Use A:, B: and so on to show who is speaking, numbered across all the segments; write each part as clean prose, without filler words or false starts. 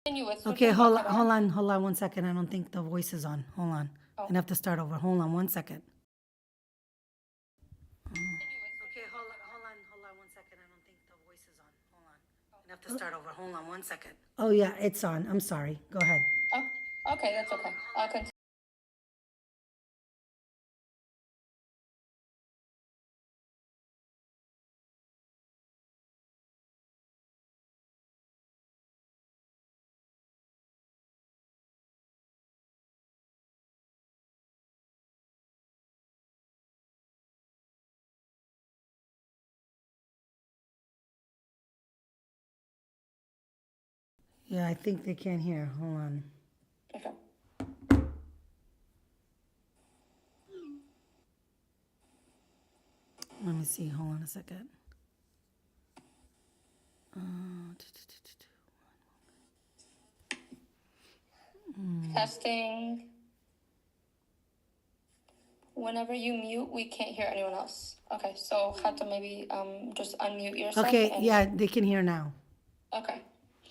A: Continue with Surat
B: Okay, hold
A: Al-Baqarah.
B: on 1 second. I don't think the voice is on. Hold on.
A: Oh.
B: I have to start over. Hold on 1 second.
A: Continue with
B: Okay, hold on 1 second. I don't think the voice is on. Hold on. I have to start over. Hold on 1 second. Oh yeah, it's on. I'm sorry. Go ahead.
A: Oh, okay, that's okay. I'll continue.
B: Yeah, I think they can't hear. Hold on.
A: Okay.
B: Let me see. Hold on a second.
A: Testing. Whenever you mute, we can't hear anyone else. Okay, so Khatam, maybe just unmute yourself.
B: Okay, yeah, they can hear now.
A: Okay.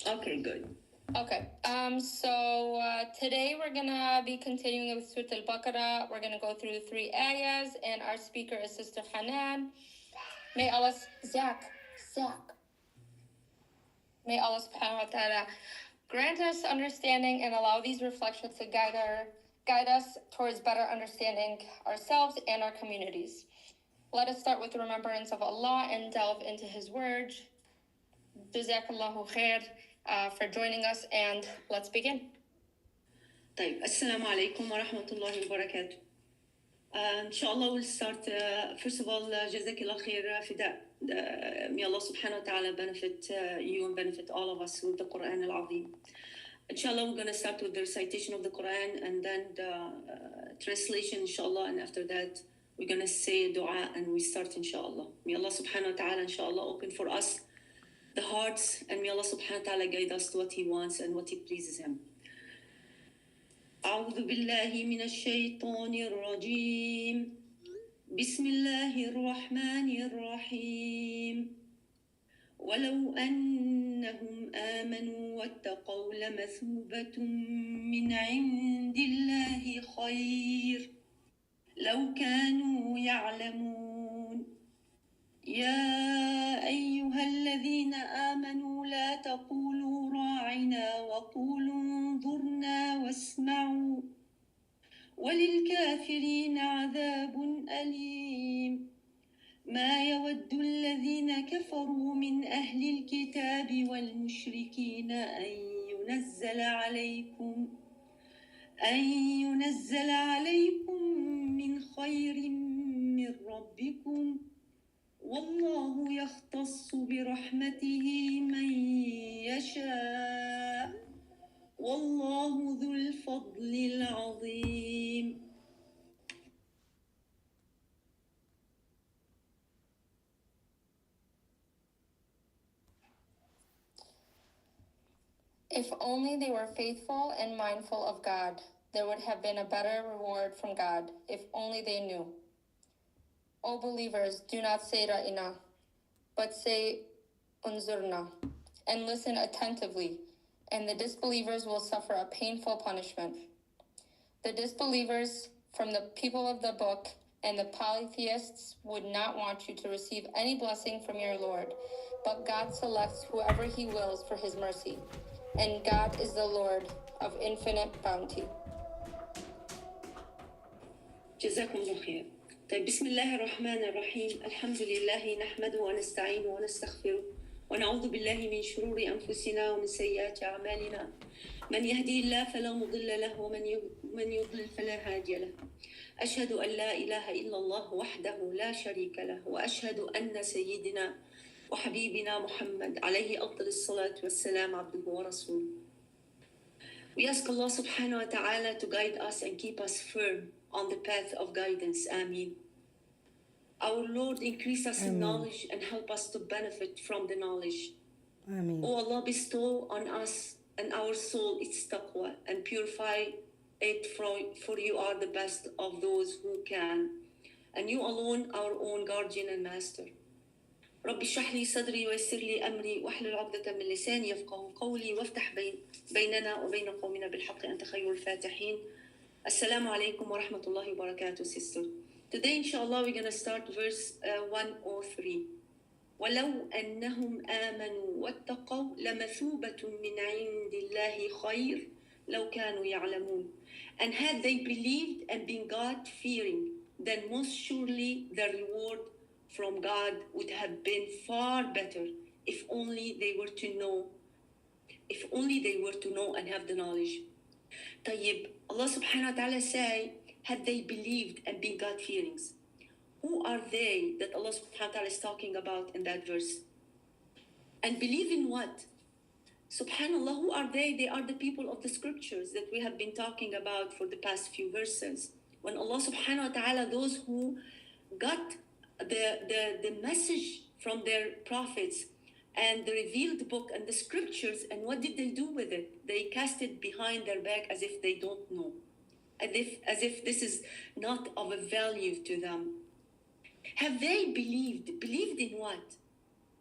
C: Okay, good.
A: Okay. Today we're gonna be continuing with Surat Al-Baqarah. We're gonna go through the 3 ayahs, and our speaker is Sister Hanan. May Allah May Allah subhanahu wa ta'ala grant us understanding and allow these reflections to guide us towards better understanding ourselves and our communities. Let us start with the remembrance of Allah and delve into His word. Jazkallahkheir for joining us, and let's begin.
C: طيب السلام عليكم ورحمة الله وبركاته. Inshallah we'll start first of all Jazkallahkheir فداء. May Allah subhanahu wa ta'ala benefit you and benefit all of us with the Quran al-Azim. Inshallah we're going to start with the recitation of the Quran and then the translation inshallah, and after that we're going to say a dua and we start inshallah. May Allah subhanahu wa ta'ala inshallah open for us the hearts, and may Allah subhanahu wa ta'ala guide us to what He wants and what He pleases Him. أعوذ بالله من الشيطان الرجيم بسم الله الرحمن الرحيم ولو أنهم آمنوا واتقوا لمثوبة من عند الله خير لو كانوا يعلمون يا أيها الذين آمنوا لا تقولوا راعنا وقولوا انظرنا واسمعوا وللكافرين عذاب أليم ما يود الذين كفروا من أهل الكتاب والمشركين أن ينزل عليكم من خير من ربكم والله يختص برحمته من يشاء والله ذو الفضل العظيم.
A: If only they were faithful and mindful of God, there would have been a better reward from God, if only they knew. O believers, do not say ra'ina, but say unzurna, and listen attentively, and the disbelievers will suffer a painful punishment. The disbelievers from the people of the book and the polytheists would not want you to receive any blessing from your Lord, but God selects whoever He wills for His mercy, and God is the Lord of infinite bounty.
C: جزاكم الله خير. طيب بسم الله الرحمن الرحيم الحمد لله نحمده ونستعينه ونستغفره ونعوذ بالله من شرور أنفسنا ومن سيئات أعمالنا من يهدي الله فلا مضل له ومن يضلل فلا هادي له أشهد أن لا إله إلا الله وحده لا شريك له وأشهد أن سيدنا وحبيبنا محمد عليه أفضل الصلاة والسلام عبده ورسوله. We ask Allah subhanahu wa ta'ala to guide us and keep us firm on the path of guidance. Ameen. Our Lord, increase us in knowledge and help us to benefit from the knowledge.
B: Ameen.
C: O Allah, bestow on us and our soul its taqwa and purify it, for you are the best of those who can, and you alone our own guardian and master. رب اشرح لي صدري ويسر لي أمري واحلل عقدة من لساني يفقهوا قولي وافتح بيننا وبين قومنا بالحق أنت خير الفاتحين. Assalamu alaikum wa rahmatullahi wa barakatuh, sister. Today, inshallah, we're going to start verse 103. وَلَوْ أَنَّهُمْ آمَنُوا وَاتَّقَوْا لَمَثُوبَةٌ مِّنْ عِنْدِ اللَّهِ خَيْرٌ لَوْ كَانُوا يَعْلَمُونَ. And had they believed and been God-fearing, then most surely the reward from God would have been far better if only they were to know, and have the knowledge. طيب, Allah subhanahu wa ta'ala say, had they believed and been God-fearing. Who are they that Allah subhanahu wa ta'ala is talking about in that verse? And believe in what? Subhanallah, who are they? They are the people of the scriptures that we have been talking about for the past few verses. When Allah subhanahu wa ta'ala, those who got the message from their prophets and the revealed book and the scriptures, and what did they do with it? They cast it behind their back as if they don't know, as if this is not of a value to them. Have they believed? Believed in what?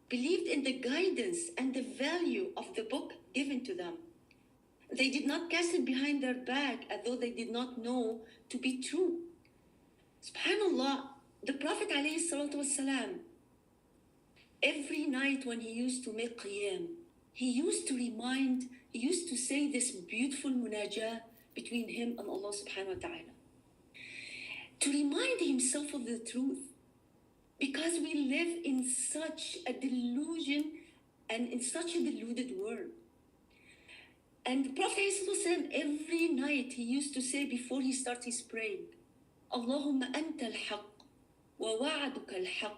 C: Believed in the guidance and the value of the book given to them. They did not cast it behind their back as though they did not know to be true. Subhanallah, the Prophet alayhi salatu wasalam, every night when he used to make qiyam, he used to say this beautiful munajah between him and Allah subhanahu wa ta'ala, to remind himself of the truth, because we live in such a delusion and in such a deluded world. And the Prophet ﷺ, every night he used to say before he starts his praying, Allahumma anta al-haq, wa wa'aduka al-haq,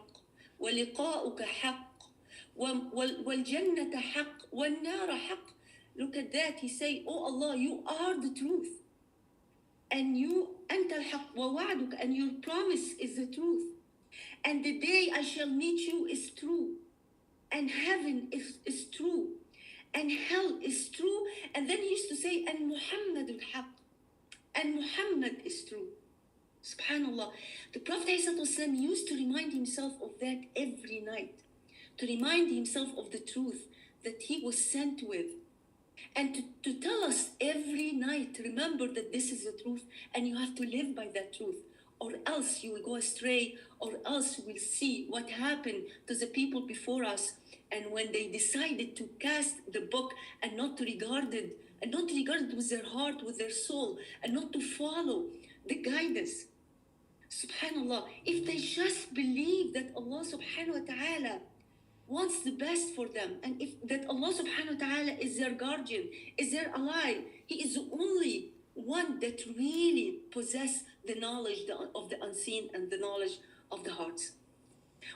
C: wa liqa'uka haq, wal jannata haq, wal nara haq. Look at that, he say, oh Allah, you are the truth. And you, anta al-haq, wa wa'aduka, and your promise is the truth. And the day I shall meet you is true. And heaven is true. And hell is true. And then he used to say, and Muhammad al-haq. And Muhammad is true. Subhanallah. The Prophet ﷺ used to remind himself of that every night. To remind himself of the truth that he was sent with. And to tell us every night, remember that this is the truth and you have to live by that truth. Or else you will go astray, or else you will see what happened to the people before us. And when they decided to cast the book and not to regard it, with their heart, with their soul, and not to follow the guidance. Subhanallah, if they just believe that Allah subhanahu wa ta'ala wants the best for them, and if that Allah subhanahu wa ta'ala is their guardian, is their ally, He is the only one that really possesses the knowledge of the unseen and the knowledge of the hearts.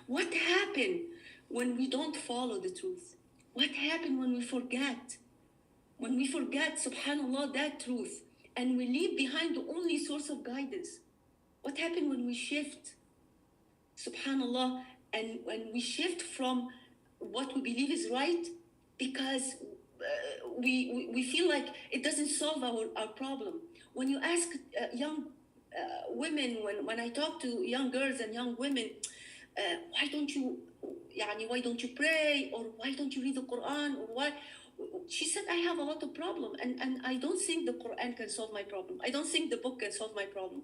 C: What happened when we don't follow the truth? What happened when we forget? When we forget, subhanallah, that truth, and we leave behind the only source of guidance? What happened when we shift, subhanallah, and when we shift from what we believe is right because we feel like it doesn't solve our problem? When you ask young women, when I talk to young girls and young women, why don't you pray, or why don't you read the Quran, or why? She said, I have a lot of problem, and I don't think the Quran can solve my problem. I don't think the book can solve my problem.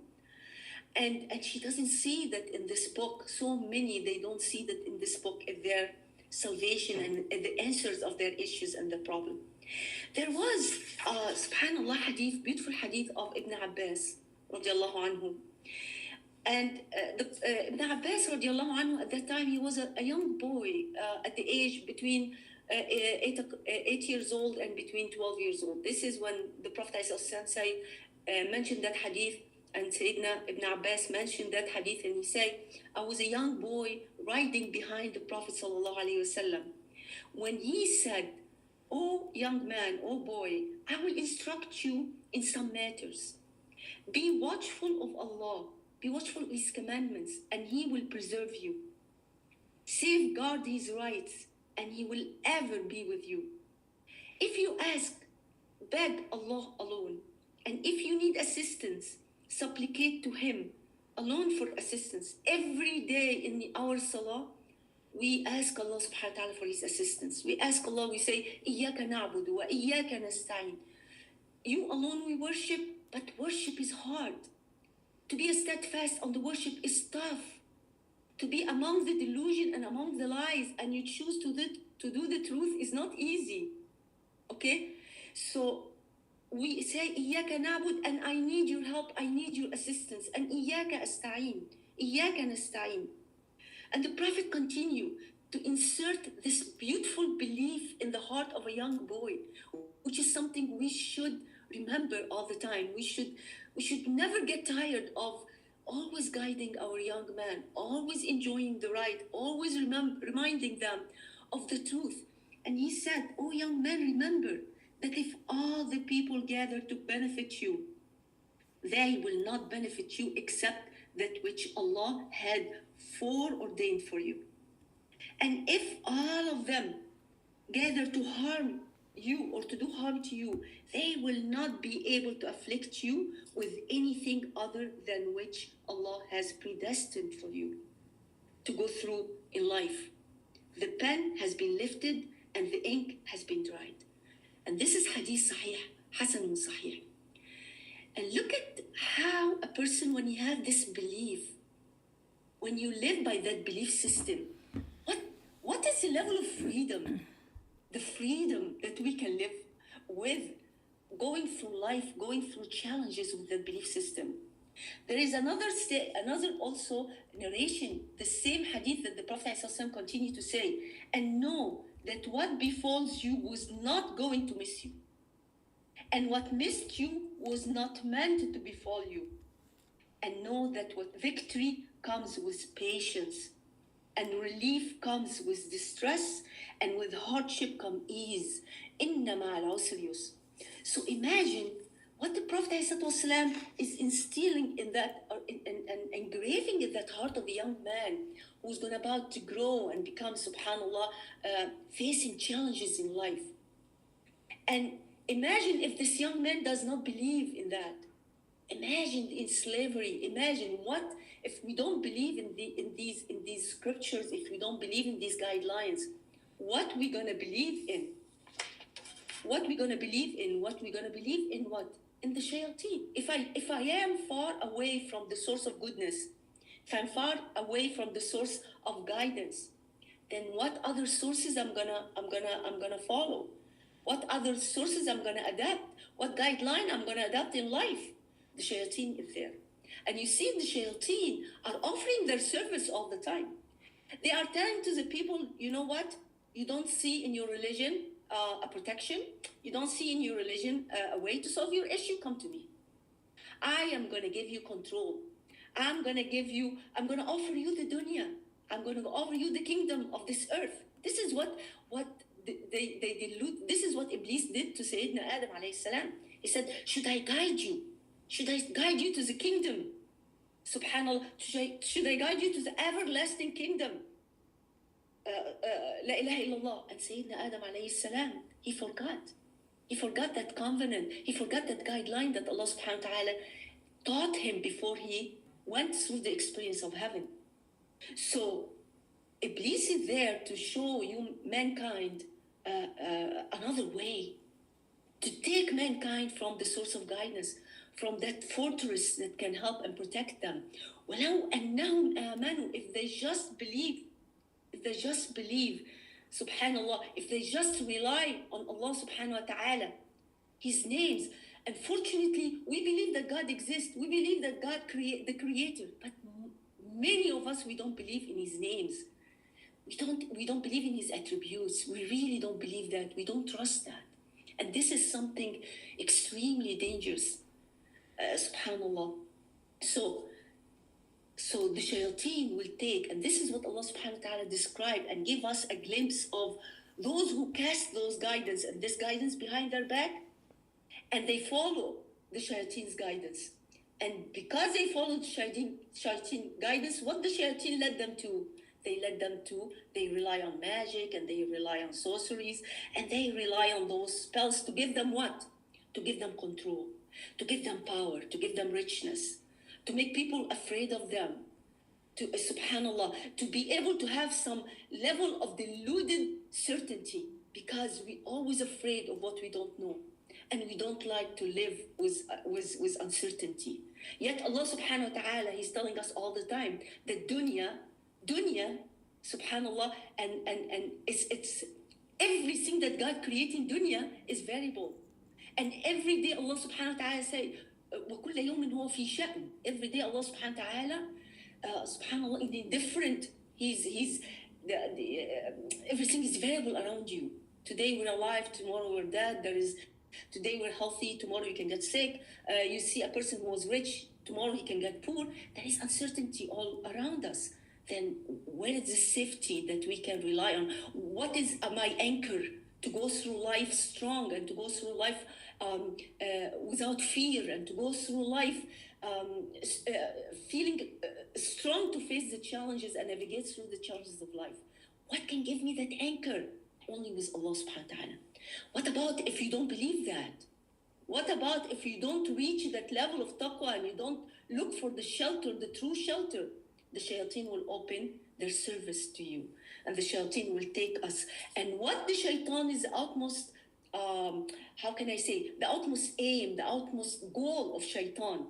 C: And she doesn't see that in this book. So many, they don't see that in this book is their salvation and the answers of their issues and the problem. There was, subhanallah, hadith, beautiful hadith of Ibn Abbas, radiallahu anhu. And Ibn Abbas, radiallahu anhu, at that time, he was a young boy at the age between 8 years old and between 12 years old. This is when the Prophet mentioned that hadith, and Sayyidina Ibn Abbas mentioned that hadith, and he said, I was a young boy riding behind the Prophet sallallahu alaihi wasallam when he said, oh young man, oh boy, I will instruct you in some matters. Be watchful of Allah, be watchful of His commandments, and He will preserve you. Safeguard His rights, and He will ever be with you. If you ask, beg Allah alone, and if you need assistance, supplicate to Him alone for assistance. Every day in our salah, we ask Allah subhanahu wa ta'ala for his assistance. We ask Allah, we say, إِيَّاكَ نَعْبُدُ وَإِيَّاكَ نَسْتَعِينُ. You alone we worship, but worship is hard. To be steadfast on the worship is tough. To be among the delusion and among the lies and you choose to do the truth is not easy. Okay? So we say, إِيَّاكَ نَعْبُدُ, and I need your help, I need your assistance. And إِيَّاكَ أَسْتَعِينُ, إِيَّاكَ نَسْتَعِينُ. And the Prophet continued to insert this beautiful belief in the heart of a young boy, which is something we should remember all the time. We should never get tired of always guiding our young man, always enjoying the right, always reminding them of the truth. And he said, "Oh young man, remember that if all the people gather to benefit you, they will not benefit you except that which Allah had foreordained for you. And if all of them gather to harm you or to do harm to you, they will not be able to afflict you with anything other than which Allah has predestined for you to go through in life. The pen has been lifted and the ink has been dried." And this is hadith sahih, hasan sahih. And look at how a person, when you have this belief, when you live by that belief system, what is the level of freedom? The freedom that we can live with, going through life, going through challenges with that belief system. There is another also narration, the same hadith that the Prophet ﷺ continued to say, "And know that what befalls you was not going to miss you. And what missed you was not meant to befall you. And know that what victory comes with patience, and relief comes with distress, and with hardship come ease. Inna ma'al usri yusr." So imagine what the Prophet ﷺ is instilling in that, and engraving in that heart of the young man who's about to grow and become, subhanAllah, facing challenges in life. And imagine if this young man does not believe in that. Imagine in slavery. Imagine what if we don't believe in these scriptures, if we don't believe in these guidelines, what we gonna believe in? What we gonna believe in? What we gonna believe in? What? In the shayateen. If I am far away from the source of goodness, if I'm far away from the source of guidance, then what other sources I'm gonna follow? What other sources I'm gonna adapt? What guideline I'm gonna adapt in life? The shayateen is there. And you see the shayateen are offering their service all the time. They are telling to the people, you know what? You don't see in your religion a protection. You don't see in your religion a way to solve your issue. Come to me. I am going to give you control. I'm going to offer you the dunya. I'm going to offer you the kingdom of this earth. This is what they delude. This is what Iblis did to Sayyidina Adam alayhi salam. He said, should I guide you? Should I guide you to the kingdom? Subhanallah, should I guide you to the everlasting kingdom? La ilaha illallah. And Sayyidina Adam alayhi salam, he forgot that covenant. He forgot that guideline that Allah subhanahu wa ta'ala taught him before he went through the experience of heaven. So Iblis is there to show you mankind another way, to take mankind from the source of guidance, from that fortress that can help and protect them. وَلَوْ أَنَّهُمْ آمَنُوا, if they just believe, subhanallah, if they just rely on Allah subhanahu wa ta'ala, His names. Unfortunately, we believe that God exists. We believe that God the creator. But many of us, we don't believe in His names. We don't believe in His attributes. We really don't believe that. We don't trust that. And this is something extremely dangerous. Subhanallah. So the shayateen will take, and this is what Allah subhanahu wa ta'ala described and give us a glimpse of those who cast those guidance and this guidance behind their back, and they follow the shayateen's guidance. And because they follow the shayateen guidance, what the shayateen led them to? They rely on magic, and they rely on sorceries, and they rely on those spells to give them what? To give them control, to give them power, to give them richness, to make people afraid of them, subhanallah, to be able to have some level of deluded certainty, because we're always afraid of what we don't know. And we don't like to live with uncertainty. Yet Allah subhanahu wa ta'ala, He's telling us all the time that dunya, subhanallah, and it's everything that God created in dunya is variable. And every day Allah subhanahu wa ta'ala say, وَكُلَّ يَوْمٍ هُوَ فِي شَأْنٍ. Every day Allah subhanahu wa ta'ala, subhanallah, in different, everything is variable around you. Today we're alive, tomorrow we're dead. Today we're healthy, tomorrow you can get sick. You see a person who was rich, tomorrow he can get poor. There is uncertainty all around us. Then where is the safety that we can rely on? What is my anchor to go through life strong, and to go through life without fear, and to go through life feeling strong to face the challenges and navigate through the challenges of life? What can give me that anchor? Only with Allah subhanahu wa ta'ala. What about if you don't believe that? What about if you don't reach that level of taqwa and you don't look for the shelter, the true shelter? The shayateen will open their service to you, and the shayateen will take us. And what the shaitan is the utmost, the utmost aim, the utmost goal of shaitan,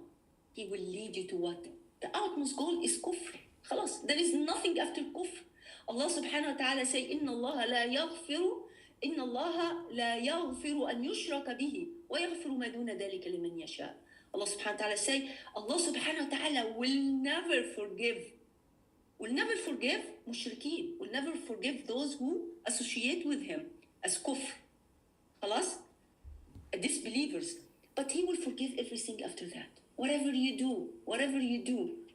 C: he will lead you to what? The utmost goal is kufr. Khalas, there is nothing after kufr. Allah subhanahu wa ta'ala say, إِنَّ اللَّهَ لَا يَغْفِرُ أَنْ يُشْرَكَ بِهِ وَيَغْفِرُ مَا دُونَ ذَلِكَ لِمَنْ يَشَاءُ. Allah subhanahu wa ta'ala say, Allah subhanahu wa ta'ala will never forgive mushrikeen, will never forgive those who associate with him as kufr. Khalas? Disbelievers. But he will forgive everything after that. Whatever you do,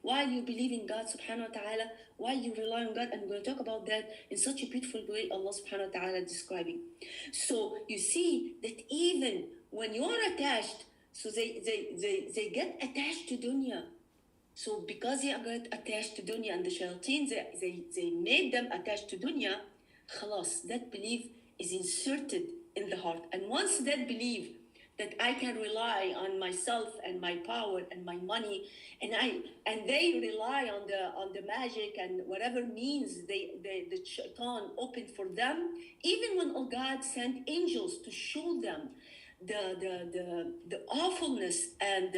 C: while you believe in God subhanahu wa ta'ala, while you rely on God, and we're going to talk about that in such a beautiful way Allah subhanahu wa ta'ala describing. So you see that even when you are attached, so they get attached to dunya. So because they get attached to dunya, and the shayateen, they made them attached to dunya, khalas, that belief is inserted in the heart. And once that belief that I can rely on myself and my power and my money, and they rely on the magic and whatever means the shaitan opened for them, even when God sent angels to show them the awfulness and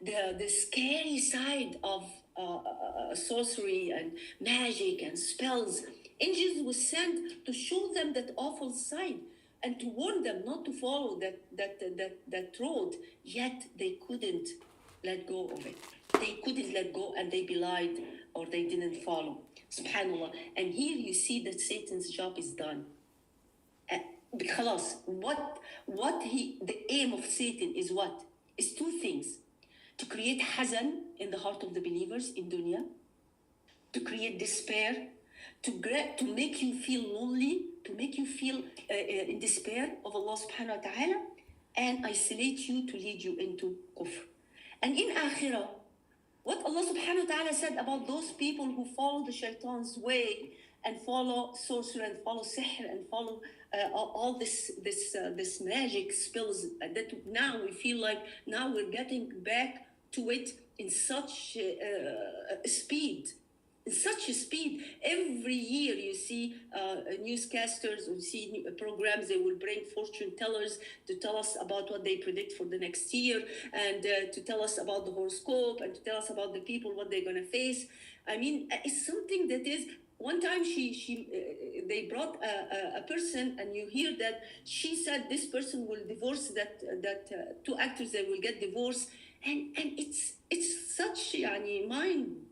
C: the scary side of sorcery and magic and spells, angels were sent to show them that awful side and to warn them not to follow that road. Yet they couldn't let go of it. They couldn't let go, and they belied, or they didn't follow. Subhanallah. And here you see that Satan's job is done. Because the aim of Satan is what? Is two things: to create hazan in the heart of the believers in dunya, to create despair, to make you feel lonely, to make you feel in despair of Allah subhanahu wa ta'ala, and isolate you, to lead you into kufr. And in akhirah, what Allah subhanahu wa ta'ala said about those people who follow the shaitan's way and follow sorcery and follow sihr and follow all this magic spells, that now we feel like now we're getting back to it in such speed. In such a speed. Every year you see newscasters, you see new programs, they will bring fortune tellers to tell us about what they predict for the next year, and to tell us about the horoscope, and to tell us about the people, what they're going to face. I mean, it's something that is, one time they brought a person, and you hear that she said this person will divorce that two actors, they will get divorced, and it's such mind,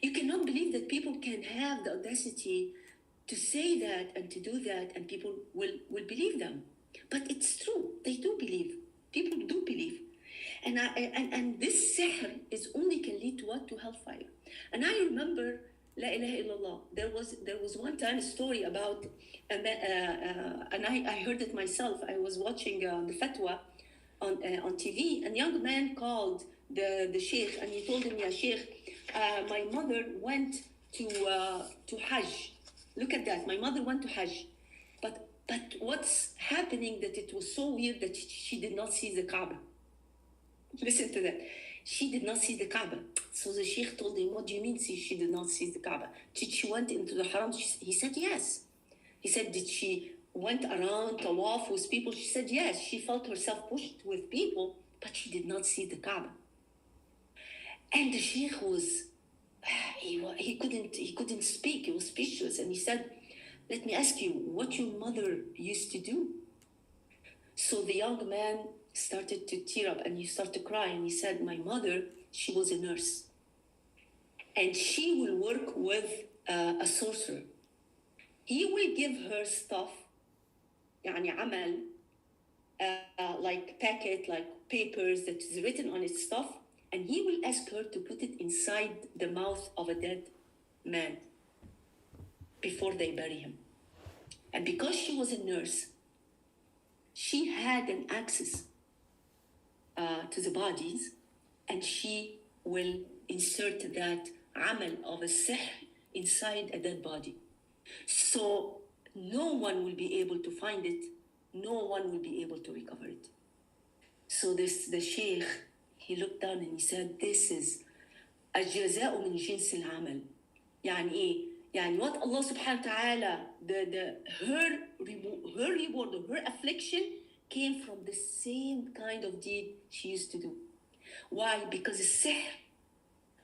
C: you cannot believe that people can have the audacity to say that and to do that, and people will believe them. But it's true, they do believe. People do believe. And this sihr is only can lead to what? To hellfire. And I remember, La ilaha illallah, there was one time a story about, and I heard it myself. I was watching the fatwa on TV, and a young man called the sheikh, and he told him, Ya sheikh, my mother went to Hajj. Look at that, my mother went to Hajj. But what's happening, that it was so weird that she did not see the Kaaba. Listen to that. she did not see the Kaaba. So the Sheikh told him, what do you mean she did not see the Kaaba? Did she went into the Haram? He said, yes. He said, did she went around tawaf with people? She said, yes. She felt herself pushed with people, but she did not see the Kaaba. And the Sheikh was, he couldn't speak. He was speechless. And he said, let me ask you, what your mother used to do? So the young man started to tear up and he started to cry. And he said, my mother, she was a nurse. And she will work with a sorcerer. He will give her stuff, يعني عمل, like packet, like papers that is written on its stuff, and he will ask her to put it inside the mouth of a dead man before they bury him. And because she was a nurse, she had an access to the bodies, and she will insert that amal of a sihr inside a dead body. So no one will be able to find it, no one will be able to recover it. So the sheikh, he looked down and he said, this is الجزاء من جنس العمل. يعني إيه؟ يعني what Allah subhanahu wa ta'ala, her reward of her affliction came from the same kind of deed she used to do. Why? Because the sihr.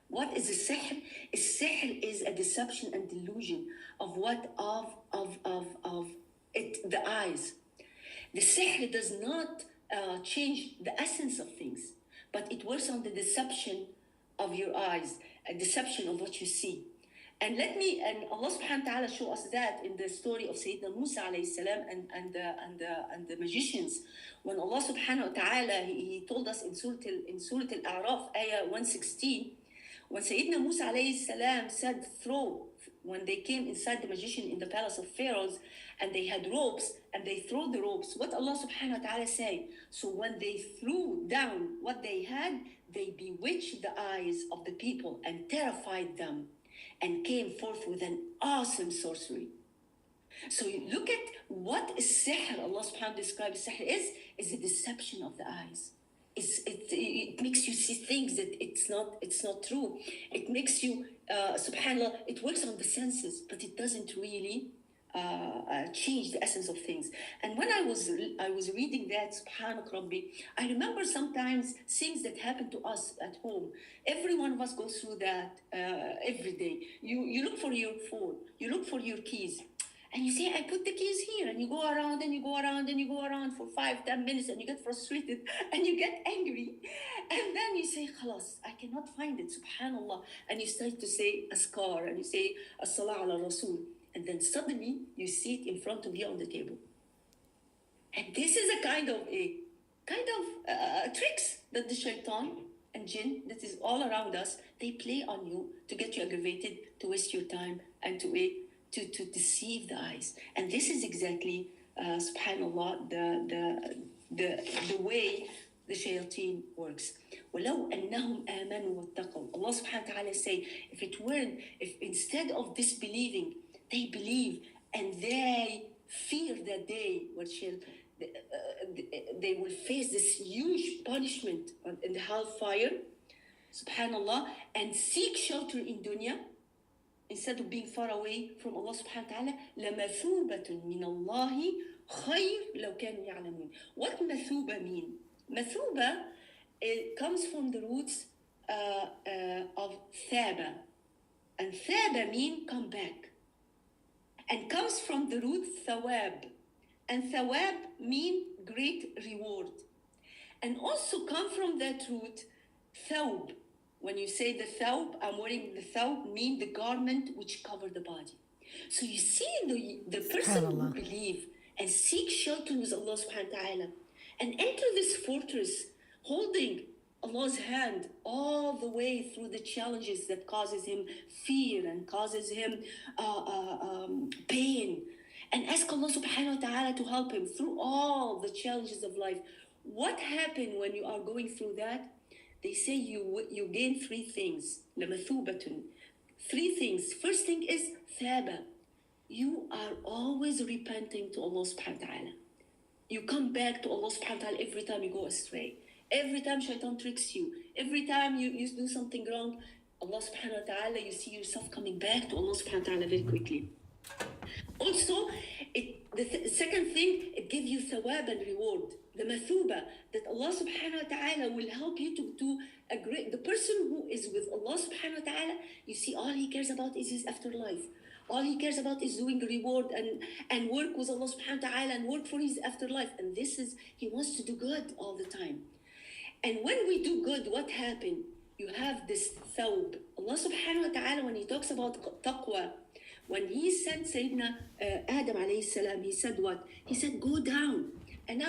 C: What is a sihr? A sihr is a deception and delusion of what? Of it, the eyes. The sihr does not change the essence of things, but it works on the deception of your eyes, a deception of what you see. And Allah subhanahu wa ta'ala show us that in the story of Sayyidina Musa alayhi salam and the magicians. When Allah subhanahu wa ta'ala, he told us in Surat Al-A'raf, ayah 116, when Sayyidina Musa alayhi salam said throw, when they came inside the magician in the palace of Pharaohs and they had ropes and they threw the ropes, what Allah subhanahu wa ta'ala say? So when they threw down what they had, they bewitched the eyes of the people and terrified them and came forth with an awesome sorcery. So you look at what is sihr. Allah subhanahu wa ta'ala describes sihr is a deception of the eyes. It makes you see things that it's not true. It makes you, subhanAllah, it works on the senses, but it doesn't really change the essence of things. And when I was reading that, subhanak Rabbi, I remember sometimes things that happen to us at home. Every one of us goes through that every day. You look for your phone, you look for your keys. And you say, I put the keys here, and you go around and you go around and you go around for 5-10 minutes, and you get frustrated and you get angry. And then you say, Khalas, I cannot find it, subhanAllah. And you start to say Askar, and you say As-Salah ala Rasul. And then suddenly you see it in front of you on the table. And this is a kind of tricks that the shaitan and jinn that is all around us, they play on you to get you aggravated, to waste your time, and to deceive the eyes. And this is exactly, subhanAllah, the way the shayateen works. وَلَوْ أَنَّهُمْ آمَنُوا وَاتَّقَوْا. Allah subhanahu wa ta'ala say, if instead of disbelieving, they believe and they fear that day they will face this huge punishment in the hellfire, subhanAllah, and seek shelter in dunya, instead of being far away from Allah subhanahu wa ta'ala, لَمَثُوبَةٌ مِّنَ اللَّهِ خَيْرٌ لَوْ كَانُوا يَعْلَمُونَ. What mathuba mean? Mathuba, it comes from the roots of thaba. And thaba mean come back. And comes from the root thawab. And thawab mean great reward. And also come from that root thawb. When you say the thawb, I'm wearing the thawb, mean the garment which cover the body. So you see the person who believe and seek shelter with Allah subhanahu wa ta'ala and enter this fortress holding Allah's hand all the way through the challenges that causes him fear and causes him pain, and ask Allah subhanahu wa ta'ala to help him through all the challenges of life. What happened when you are going through that? They say you gain 3 things. لَمَثُوبَةٌ. 3 things. First thing is thaba. You are always repenting to Allah subhanahu wa ta'ala. You come back to Allah subhanahu wa ta'ala every time you go astray. Every time shaitan tricks you, every time you do something wrong, Allah subhanahu wa ta'ala, you see yourself coming back to Allah subhanahu wa ta'ala very quickly. Also, the second thing, it gives you thawab and reward, the mathuba, that Allah subhanahu wa ta'ala will help you to agree. The person who is with Allah subhanahu wa ta'ala, you see all he cares about is his afterlife. All he cares about is doing reward and work with Allah subhanahu wa ta'ala and work for his afterlife. And this is, he wants to do good all the time. And when we do good, what happened? You have this thawb. Allah subhanahu wa ta'ala, when he talks about taqwa, when he sent Sayyidina Adam alayhi salam, he said what? He said, go down and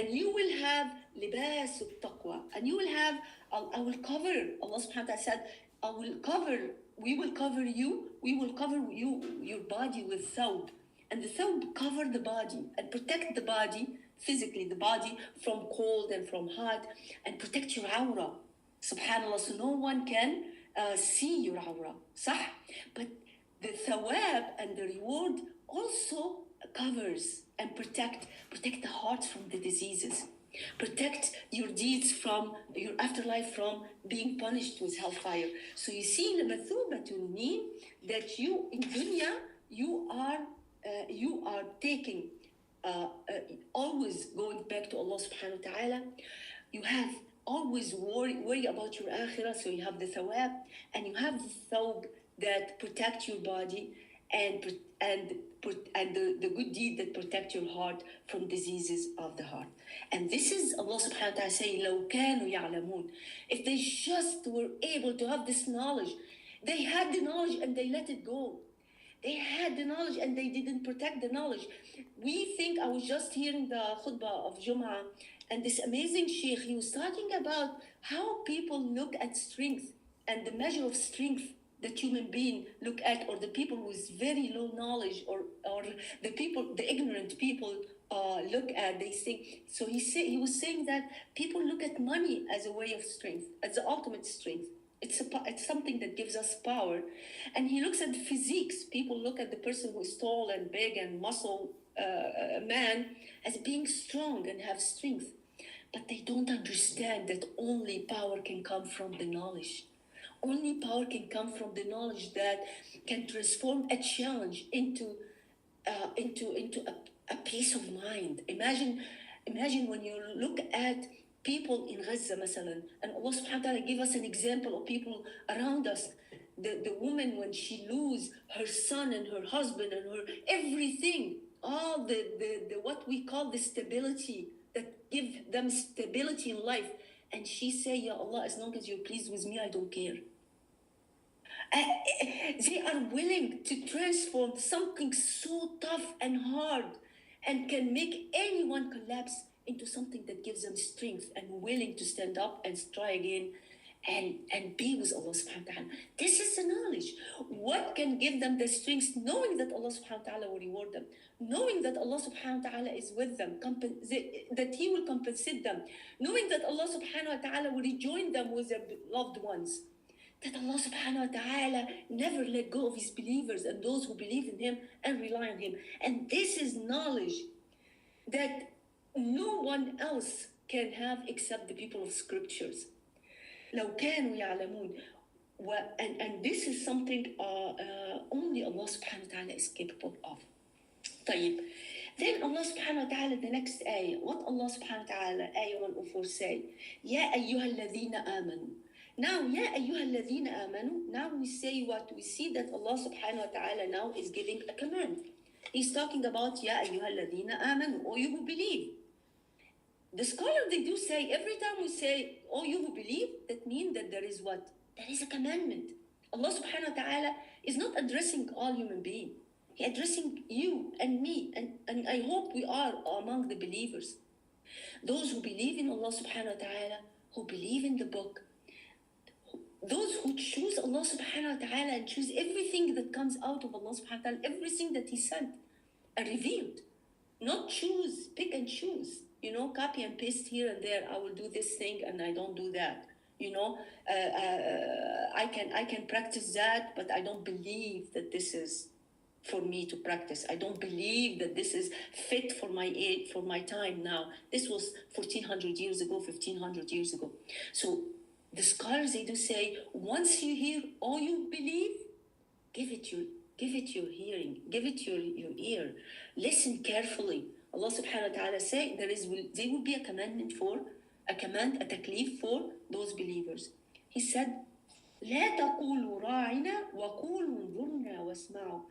C: you will have libas al-taqwa, and you will have, I will cover, Allah subhanahu wa ta'ala said, we will cover you, your body with thawb. And the thawb cover the body and protect the body, physically the body, from cold and from hot, and protect your awra. Subhanallah, so no one can see your awra. Sah? But the thawab and the reward also covers and protect the heart from the diseases. Protect your deeds from your afterlife from being punished with hellfire. So you see, the mathubatun mean that you in dunya you are taking always going back to Allah subhanahu wa ta'ala. You have always worry about your akhirah, so you have the thawab, and you have the thawb that protect your body and the good deed that protect your heart from diseases of the heart. And this is Allah subhanahu wa ta'ala saying, لَوْ كَانُوا يَعْلَمُونَ. If they just were able to have this knowledge, they had the knowledge and they let it go. They had the knowledge and they didn't protect the knowledge. We think, I was just hearing the khutbah of Jum'ah, and this amazing sheikh, he was talking about how people look at strength and the measure of strength that human being look at, or the people with very low knowledge, or the ignorant people look at. They think. So he was saying that people look at money as a way of strength, as the ultimate strength. It's something that gives us power. And he looks at the physiques. People look at the person who is tall and big and muscle man as being strong and have strength. But they don't understand that only power can come from the knowledge. Only power can come from the knowledge that can transform a challenge into a peace of mind. Imagine when you look at people in Gaza, masalan, and Allah subhanahu wa ta'ala give us an example of people around us. The woman, when she lose her son and her husband and her everything, all the what we call the stability that give them stability in life, and she say, Ya Allah, as long as you're pleased with me, I don't care. They are willing to transform something so tough and hard and can make anyone collapse into something that gives them strength and willing to stand up and try again and be with Allah subhanahu wa ta'ala. This is the knowledge. What can give them the strength? Knowing that Allah subhanahu wa ta'ala will reward them. Knowing that Allah subhanahu wa ta'ala is with them, that He will compensate them. Knowing that Allah subhanahu wa ta'ala will rejoin them with their loved ones. That Allah subhanahu wa ta'ala never let go of His believers and those who believe in Him and rely on Him. And this is knowledge that no one else can have except the people of scriptures. لو كانوا يعلمون. And this is something only Allah subhanahu wa ta'ala is capable of. طيب. Then Allah subhanahu wa ta'ala, the next ayah, what Allah subhanahu wa ta'ala, ayah 104 say, يا أيها الذين آمنوا. Now, يا أيها الذين آمنوا, now we say what? We see that Allah subhanahu wa ta'ala now is giving a command. He's talking about يا أيها الذين آمنوا, or you who believe. The scholar, they do say, every time we say, oh, you who believe, that means that there is what? There is a commandment. Allah subhanahu wa ta'ala is not addressing all human beings. He addressing you and me, and I hope we are among the believers. Those who believe in Allah subhanahu wa ta'ala, who believe in the book, those who choose Allah subhanahu wa ta'ala and choose everything that comes out of Allah subhanahu wa ta'ala, everything that He sent and revealed. Not choose, pick and choose. Copy and paste here and there. I will do this thing and I don't do that. I can practice that, but I don't believe that this is for me to practice. I don't believe that this is fit for my age, for my time now. This was 1400 years ago, 1500 years ago. So the scholars, they do say, once you hear or you believe, give it your hearing, give it your ear. Listen carefully. Allah subhanahu wa ta'ala say there will be a commandment a taklif for those believers. He said, لا تقولوا راعنا وقولوا انظرنا واسمعوا.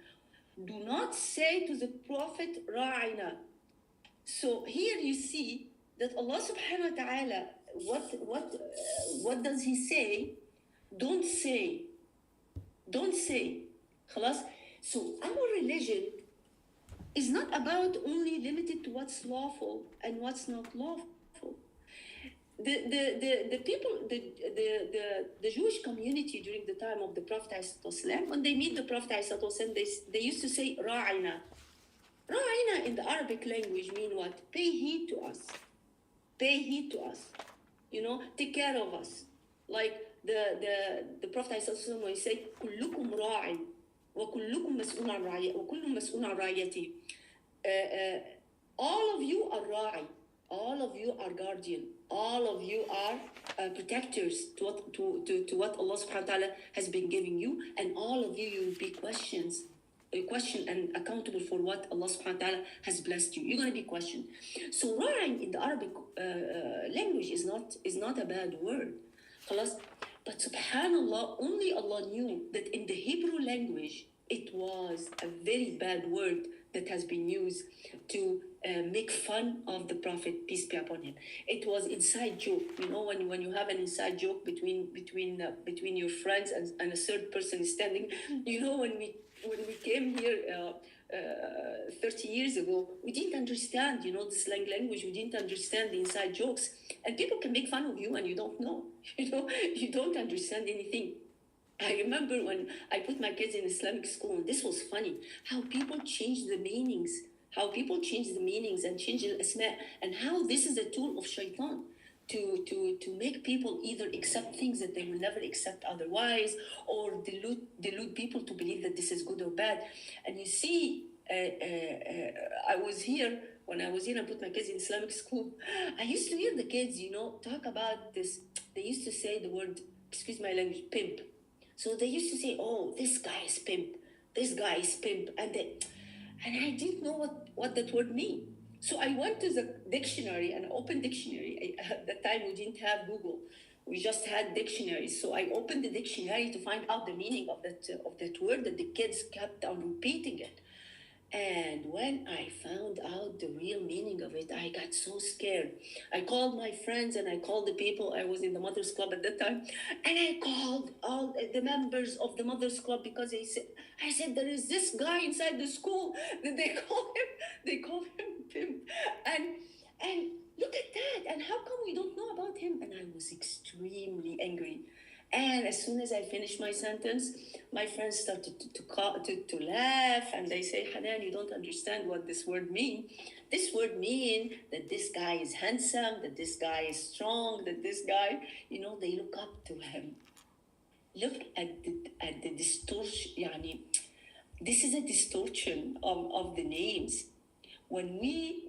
C: Do not say to the Prophet Ra'ina. So here you see that Allah subhanahu wa ta'ala, what does he say? Don't say. خلاص? So our religion is not about only limited to what's lawful and what's not lawful. The people, the Jewish community during the time of the Prophet ﷺ, when they meet the Prophet ﷺ, they used to say Ra'ina. Ra'ina in the Arabic language mean what? Pay heed to us. Take care of us. Like the Prophet ﷺ, when he said, كلكم راع وكلكم مسؤول عن رعيته وكل مسؤول عن رعيته. All of you are ra'i. All of you are guardian. All of you are protectors to what Allah subhanahu wa ta'ala has been giving you, and all of you will be questioned and accountable for what Allah subhanahu wa ta'ala has blessed you. You're going to be questioned. So ra'in in the Arabic language is not a bad word. But subhanallah, only Allah knew that in the Hebrew language it was a very bad word that has been used to make fun of the Prophet, peace be upon him. It was inside joke. When you have an inside joke between your friends and a third person is standing. When we came here 30 years ago, we didn't understand, the slang language. We didn't understand the inside jokes. And people can make fun of you and you don't know. You don't understand anything. I remember when I put my kids in Islamic school, and this was funny, how people change the meanings and change the asma, and how this is a tool of shaitan to make people either accept things that they will never accept otherwise, or delude people to believe that this is good or bad. And you see, when I was here and put my kids in Islamic school, I used to hear the kids, talk about this. They used to say the word, excuse my language, pimp. So they used to say, oh, this guy is pimp. And I didn't know what that word mean. So I went to the dictionary, an open dictionary. At that time, we didn't have Google. We just had dictionaries. So I opened the dictionary to find out the meaning of that word, that the kids kept on repeating it. And when I found out the real meaning of it, I got so scared. I called my friends and I called the people. I was in the Mothers Club at that time. And I called all the members of the Mothers Club because I said, there is this guy inside the school that they call him pimp. And look at that. And how come we don't know about him? And I was extremely angry. And as soon as I finished my sentence, my friends started to laugh, and they say, Hanan, you don't understand what this word means. This word means that this guy is handsome, that this guy is strong, that this guy, they look up to him. Look at the distortion. This is a distortion of the names. When we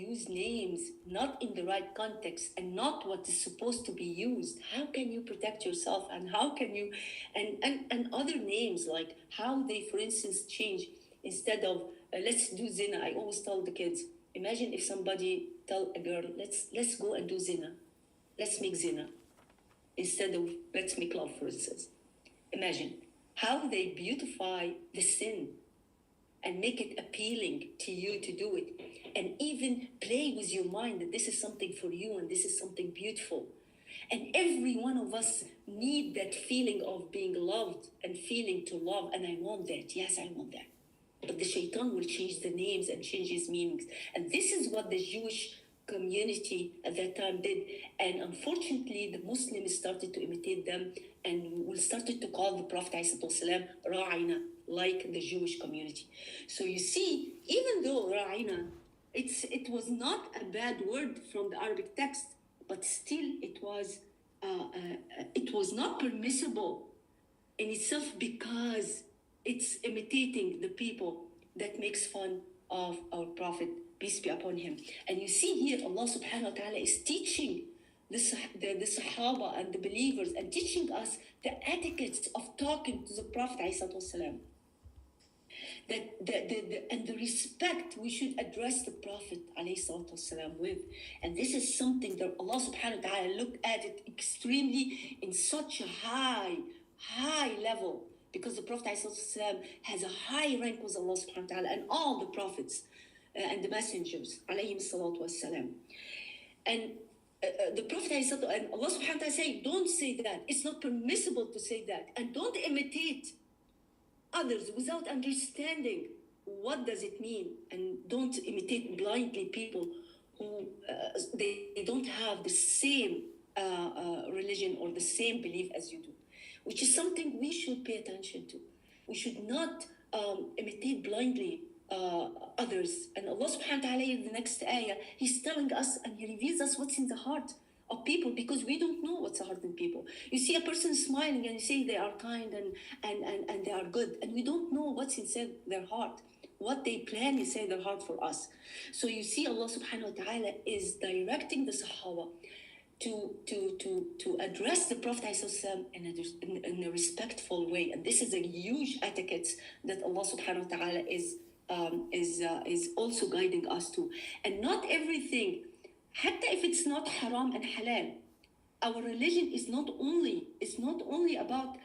C: use names not in the right context and not what is supposed to be used, how can you protect yourself? And how can you and other names, like how they, for instance, change instead of let's do zina. I always tell the kids, imagine if somebody tell a girl, let's go and do zina, let's make zina, instead of let's make love, for instance. Imagine how they beautify the sin and make it appealing to you to do it, and even play with your mind that this is something for you and this is something beautiful. And every one of us need that feeling of being loved and feeling to love, and I want that. Yes, I want that. But the shaitan will change the names and change his meanings. And this is what the Jewish community at that time did. And unfortunately, the Muslims started to imitate them and we started to call the Prophet ﷺ Ra'ina, like the Jewish community. So you see, even though Ra'ina, it was not a bad word from the Arabic text, but still it was not permissible in itself, because It's imitating the people that makes fun of our Prophet, peace be upon him. And you see here, Allah subhanahu wa ta'ala is teaching the Sahaba and the believers and teaching us the etiquette of talking to the Prophet ﷺ. And the respect we should address the Prophet ﷺ with. And this is something that Allah subhanahu wa ta'ala looked at it extremely in such a high level, because the Prophet ﷺ has a high rank with Allah subhanahu wa ta'ala and all the prophets and the messengers alayhim salatu wassalam. And the Prophet and Allah subhanahu wa ta'ala say, don't say that. It's not permissible to say that. And don't imitate others without understanding what does it mean. And don't imitate blindly people who they don't have the same religion or the same belief as you do, which is something we should pay attention to. We should not imitate blindly others. And Allah subhanahu wa ta'ala in the next ayah, He's telling us and He reveals us what's in the heart of people, because we don't know what's the heart in people. You see a person smiling and you say they are kind and they are good, and we don't know what's inside their heart, what they plan inside their heart for us. So you see Allah subhanahu wa ta'ala is directing the Sahaba to address the Prophet in a respectful way. And this is a huge etiquette that Allah subhanahu wa ta'ala is also guiding us to. And not everything, حتى if it's not haram and halal, our religion is not only about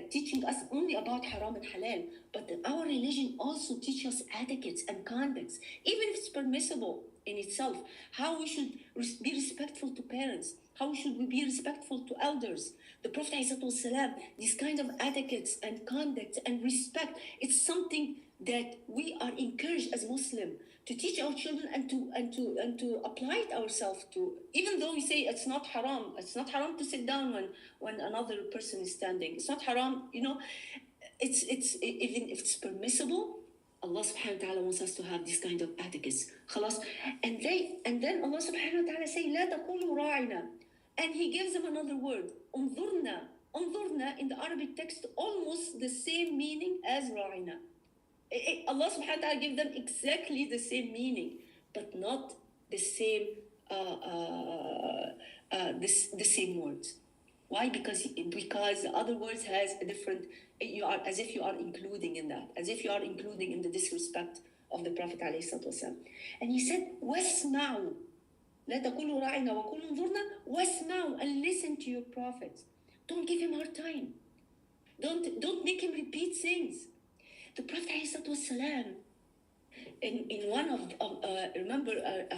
C: teaching us only about haram and halal, but our religion also teaches us etiquettes and conducts, even if it's permissible in itself, how we should be respectful to parents, how should we be respectful to elders. The Prophet ﷺ, these kind of etiquettes and conduct and respect, it's something that we are encouraged as Muslim to teach our children and to apply it ourselves to. Even though we say it's not haram to sit down when another person is standing. It's not haram, it's even if it's permissible. Allah subhanahu wa ta'ala wants us to have this kind of etiquette. خلاص. And then Allah subhanahu wa ta'ala say, لا تقولوا راعنا. And He gives them another word, انظرنا. انظرنا in the Arabic text almost the same meaning as راعنا. Allah subhanahu wa ta'ala gives them exactly the same meaning, but not the same the same words. Why? Because the other words has a different, you are as if you are including in that, as if you are including in the disrespect of the Prophet alayhi salatu wasalam. And He said, وَاسْمَعُوا لا تقولوا راعنا وقولوا انظرنا واسمعوا, and listen to your Prophet. Don't give him hard time. Don't make him repeat things. The Prophet ﷺ, in one of remember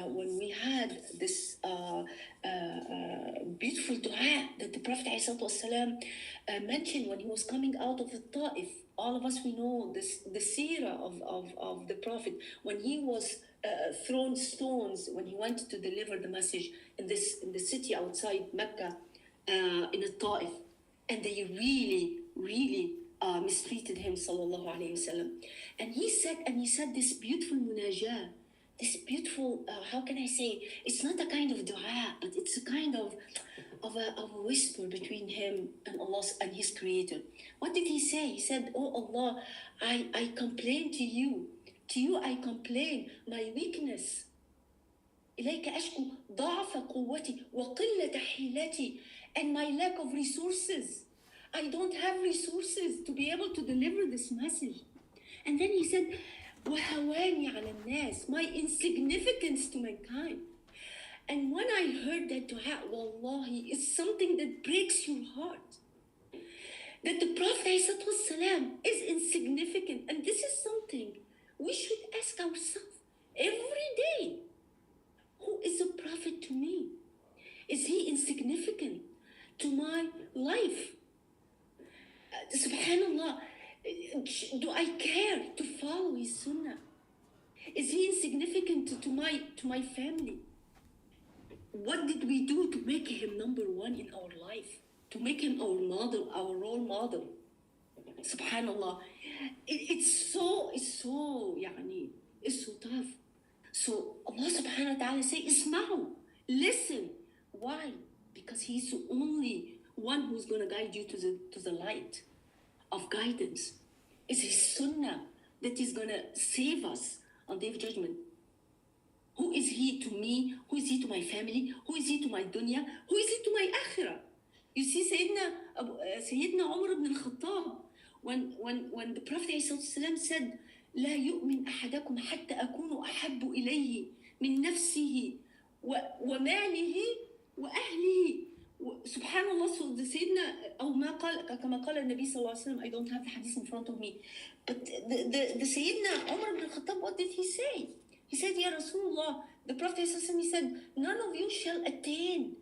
C: when we had this beautiful dua that the Prophet ﷺ mentioned when he was coming out of the Ta'if. All of us, we know the seerah of the Prophet, when he was thrown stones when he went to deliver the message in the city outside Mecca, in the Ta'if, and they really mistreated him, sallallahu alayhi wasallam. And he said this beautiful munajah, this beautiful, how can I say, it's not a kind of dua, but it's a kind of a whisper between him and Allah and his creator. What did he say? He said, oh Allah, I complain to you I complain my weakness. إليك أشكو ضعف قوتي وقلة حيلتي, and my lack of resources. I don't have resources to be able to deliver this message. And then he said, وهواني على الناس, my insignificance to mankind. And when I heard that dua, wallahi, it's something that breaks your heart. That the Prophet ﷺ is insignificant. And this is something we should ask ourselves every day. Who is a prophet to me? Is he insignificant to my life? Subhanallah, do I care to follow his sunnah? Is he insignificant to my family? What did we do to make him number one in our life? To make him our model, our role model? Subhanallah, it's so tough. So Allah subhanahu wa ta'ala say, isma'u, listen. Why? Because he's the only one who's going to guide you to the light of guidance. It's his sunnah that is going to save us on Day of Judgment. Who is he to me? Who is he to my family? Who is he to my dunya? Who is he to my akhirah? You see, Sayyidina Umar ibn al-Khattab, when the Prophet ﷺ said, لا يؤمن أحدكم حتى أكون أحب إليه من نفسه وماله وأهله. Subhanallah, so the Sayyidina, أو ما قال كما قال النبي صلى الله عليه وسلم, I don't have the hadith in front of me, but the Sayyidina Umar ibn al-Khattab, what did he say? He said, Ya Rasulullah, the Prophet he said, none of you shall attain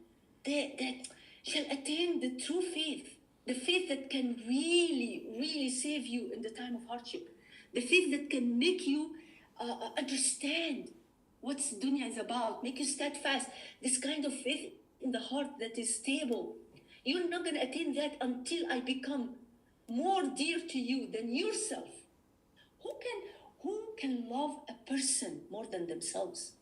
C: the true faith, the faith that can really, really save you in the time of hardship, the faith that can make you understand what dunya is about, make you steadfast, this kind of faith in the heart that is stable. You're not going to attain that until I become more dear to you than yourself. Who can love a person more than themselves?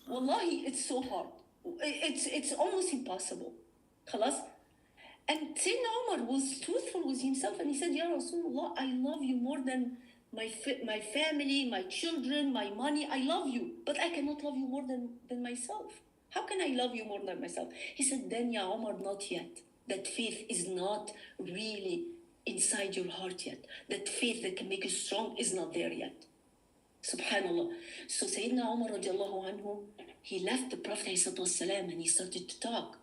C: Wallahi, it's so hard. It's almost impossible. Khalas? And Sayyidina Umar was truthful with himself, and he said, Ya Rasulullah, I love you more than my family, my children, my money. I love you, but I cannot love you more than myself. How can I love you more than myself? He said, then Ya Umar, not yet. That faith is not really inside your heart yet. That faith that can make you strong is not there yet. Subhanallah. So Sayyidina Umar radiallahu anhu, he left the Prophet ﷺ and he started to talk.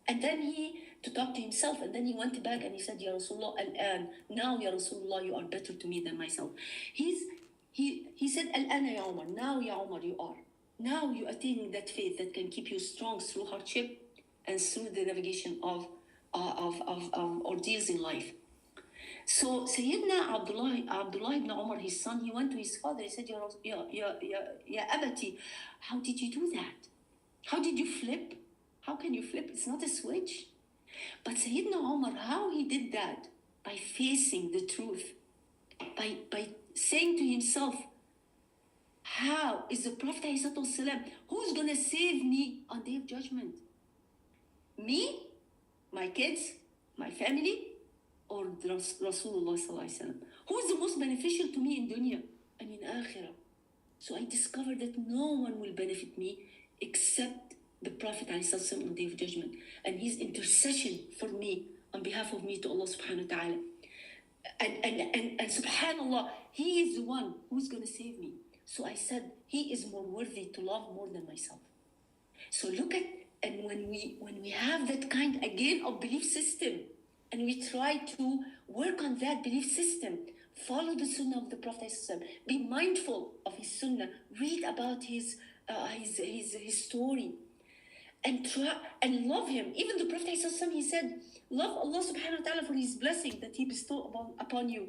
C: And then to talk to himself, and then he went back and he said, Ya Rasulullah, al-an, now Ya Rasulullah, you are better to me than myself. He said, al-ana Ya Umar, now Ya Umar, you are. Now you are attaining that faith that can keep you strong through hardship and through the navigation of ordeals in life. So Sayyidina Abdullah ibn Umar, his son, he went to his father. He said, Ya Abati, how did you do that? How did you flip? How can you flip? It's not a switch. But Sayyidina Umar, how he did that? By facing the truth. By saying to himself, how is the Prophet ﷺ, who's going to save me on Day of Judgment? Me? My kids? My family? Or Rasulullah ﷺ? Who is the most beneficial to me in dunya and in akhirah? So I discovered that no one will benefit me except the Prophet ﷺ on Day of Judgment, and his intercession for me, on behalf of me to Allah subhanahu wa ta'ala. And subhanallah, he is the one who's going to save me. So I said, he is more worthy to love more than myself. So look at, and when we have that kind again of belief system, and we try to work on that belief system, follow the sunnah of the Prophet ﷺ, be mindful of his sunnah, read about his story, and try and love him. Even the Prophet ﷺ, he said, love Allah subhanahu wa ta'ala for his blessing that he bestowed upon you,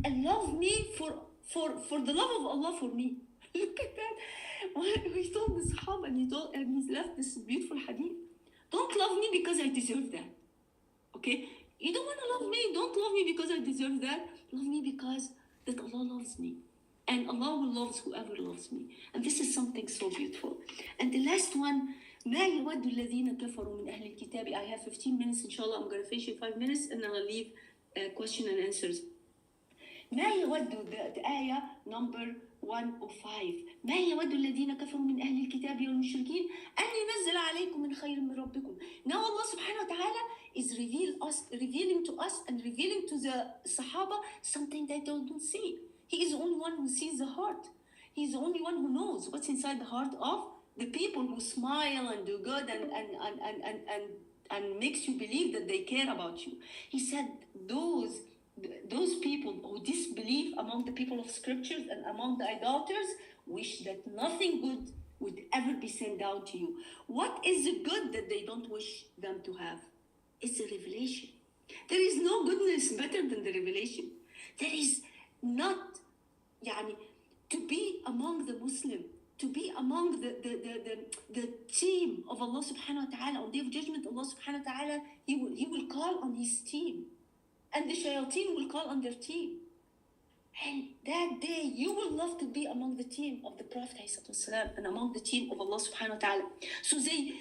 C: and love me for the love of Allah for me. Look at that. He told the Sahaba, and he left this beautiful hadith. Don't love me because I deserve that. Okay? You don't want to love me. Don't love me because I deserve that. Love me because that Allah loves me. And Allah will love whoever loves me. And this is something so beautiful. And the last one, ما يود الذين كفروا من أهل الكتاب. I have 15 minutes, inshallah. I'm going to finish in 5 minutes, and then I'll leave question and answers. ما يود, the ayah number 105. ما يود الذين كفروا من أهل الكتاب والمشركين أن ينزل عليكم من خير من ربكم. Now Allah subhanahu wa ta'ala is revealing to us and revealing to the Sahaba something they don't see. He is the only one who sees the heart. He is the only one who knows what's inside the heart of the people who smile and do good and makes you believe that they care about you. He said those people who disbelieve among the people of scriptures and among the idolaters wish that nothing good would ever be sent down to you. What is the good that they don't wish them to have? It's a revelation. There is no goodness better than the revelation. There is not, to be among the Muslim, to be among the team of Allah subhanahu wa ta'ala on Day of Judgment. Allah subhanahu wa ta'ala, he will call on his team, and the shayateen will call on their team. And that day, you will love to be among the team of the Prophet ﷺ and among the team of Allah subhanahu wa ta'ala. So they